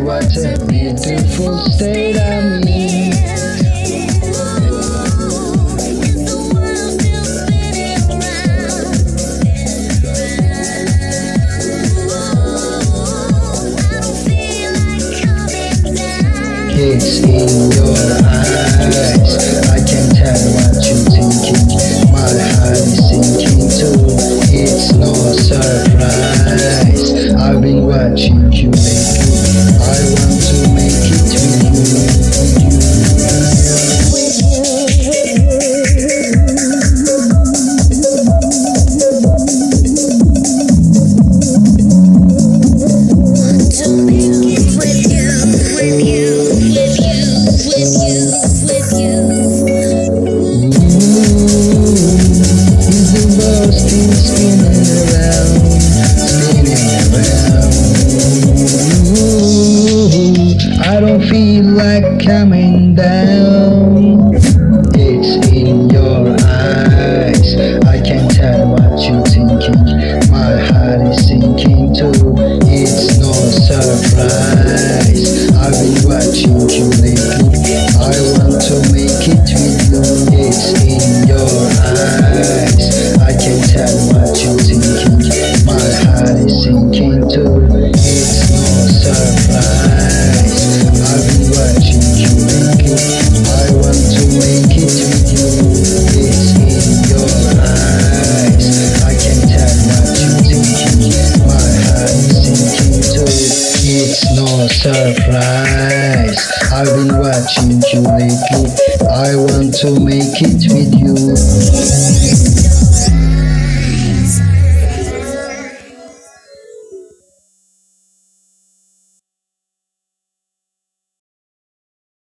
What a beautiful state I'm in. It's in your eyes, I can tell what you're thinking. My heart is sinking too, it's no surprise. I've been watching you lately, I want to make it with you. I don't feel like coming down. It's in your eyes, I can tell what you're thinking. My heart is sinking too, it's no surprise. I've been watching you lately, I want to make it with you. It's in your eyes, I can tell what you're thinking. My heart is sinking too, it's no surprise. I've been watching you lately, I want to make it with you. It's in your eyes, I can tell what you're thinking. My heart is sinking too, it's no surprise. I've been watching you lately, I want to make it with you.